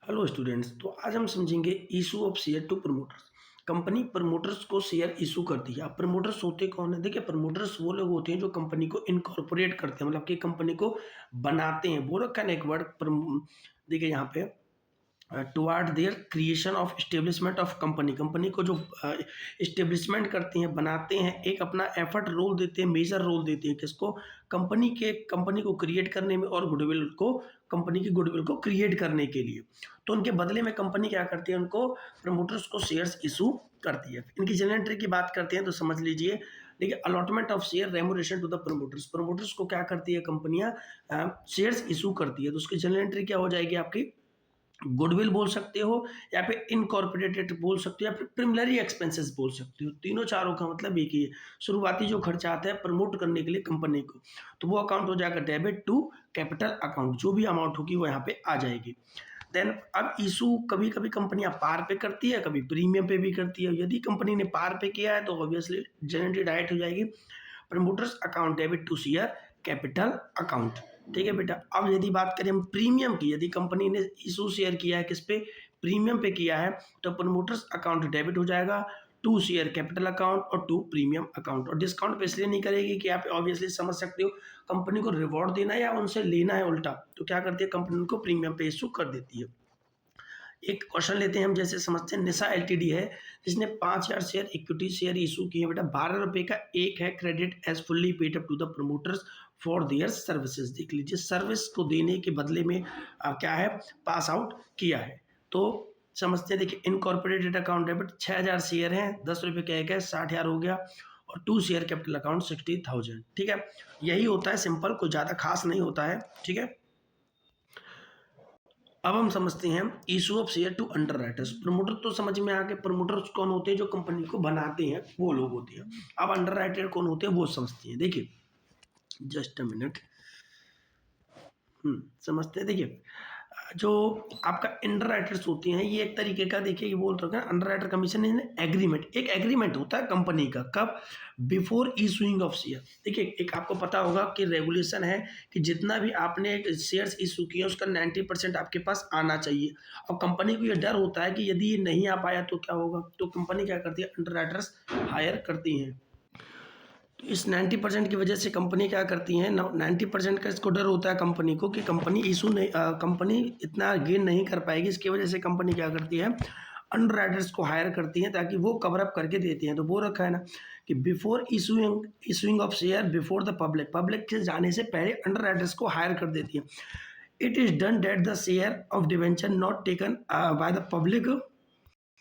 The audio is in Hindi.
Hello students. तो आज हम समझेंगे issue of share to promoters. Company promoters को शेयर इशू करती है। अब प्रमोटर्स होते कौन है? देखिए, प्रमोटर्स वो लोग होते हैं जो कंपनी को इनकॉर्पोरेट करते हैं, मतलब कि कंपनी को बनाते हैं। वो रखा है ना एक वर्ड। देखिए यहाँ पे toward their creation of establishment of company, company को जो इस्टेब्लिशमेंट करते हैं, बनाते हैं, एक अपना एफर्ट रोल देते हैं, मेजर रोल देते हैं किसको? कंपनी को क्रिएट करने में और गुडविल को, कंपनी की गुडविल को क्रिएट करने के लिए। तो उनके बदले में कंपनी क्या करती है? उनको प्रमोटर्स को शेयर्स इशू करती है। इनकी जनरल एंट्री की बात करते हैं तो समझ लीजिए। देखिए, allotment of share remuneration to the promoters, promoters को क्या करती है कंपनियां? शेयर्स इशू करती है। तो उसकी जनरल एंट्री क्या हो जाएगी आपकी? गुडविल बोल सकते हो, या फिर इनकॉर्पोरेटेड बोल सकते हो, या फिर प्रिमिलरी एक्सपेंसेस बोल सकते हो। तीनों चारों का मतलब एक ही है। शुरुआती जो खर्चा आता है प्रमोट करने के लिए कंपनी को, तो वो अकाउंट हो जाएगा डेबिट टू कैपिटल अकाउंट। जो भी अमाउंट होगी वो यहाँ पे आ जाएगी। देन अब इशू कभी कभी कंपनियां पार पे करती है, कभी प्रीमियम पे भी करती है। यदि कंपनी ने पार पे किया है तो ऑब्वियसली जनरली डायरेक्ट हो जाएगी promoters account debit to share capital account. ठीक है बेटा। अब यदि बात करें हम प्रीमियम की, यदि कंपनी ने इशू शेयर किया है किस पे? प्रीमियम पे किया है, तो प्रमोटर्स अकाउंट डेबिट हो जाएगा टू शेयर कैपिटल अकाउंट और टू प्रीमियम अकाउंट। और डिस्काउंट पे इसलिए नहीं करेगी कि आप ऑब्वियसली समझ सकते हो, कंपनी को रिवॉर्ड देना है या उनसे लेना है उल्टा, तो क्या करती है कंपनी उनको प्रीमियम पे इशू कर देती है। एक क्वेश्चन लेते हैं हम, जैसे समझते हैं निशा एलटीडी है जिसने 5,000 शेयर इक्विटी शेयर इशू किए बेटा। 12 रुपए का एक है credit as fully paid up to the promoters for their services. देख लीजिए, सर्विस को देने के बदले में क्या है? पास आउट किया है। तो समझते हैं। देखिए, इनकॉर्पोरेटेड अकाउंट डेबिट 6,000 शेयर हैं, 10 रुपये का एक है, 60,000 हो गया। और टू शेयर कैपिटल अकाउंट 60,000। ठीक है, यही होता है, सिंपल, कोई ज़्यादा खास नहीं होता है। ठीक है। अब हम समझते हैं issue of share to underwriters. Promoter तो समझ में आ गए, प्रमोटर्स कौन होते हैं? जो कंपनी को बनाते हैं वो लोग होते हैं। अब अंडर राइटर कौन होते हैं वो समझते हैं। देखिए, जस्ट अ मिनट। समझते हैं। देखिए, जो आपका अंडर राइटर्स होती हैं, ये एक तरीके का, देखिए ये बोल रहे हैं under writer commission in agreement. एक एग्रीमेंट होता है कंपनी का, कब? Before issuing of share. देखिए, एक आपको पता होगा कि रेगुलेशन है कि जितना भी आपने शेयर्स इशू किए उसका 90% आपके पास आना चाहिए। और कंपनी को ये डर होता है कि यदि ये नहीं आ पाया तो क्या होगा? तो कंपनी क्या करती है? अंडर राइटर्स हायर करती हैं। तो इस 90% की वजह से कंपनी क्या करती है? 90% का इसको डर होता है कंपनी को कि कंपनी इशू नहीं, कंपनी इतना गेन नहीं कर पाएगी। इसकी वजह से कंपनी क्या करती है? अंडर राइटर्स को हायर करती हैं ताकि वो कवर अप करके देते हैं। तो वो रखा है ना कि before issuing of share before the public, public के जाने से पहले अंडर राइटर्स को हायर कर देती है। It is done that the share of debenture not taken by the public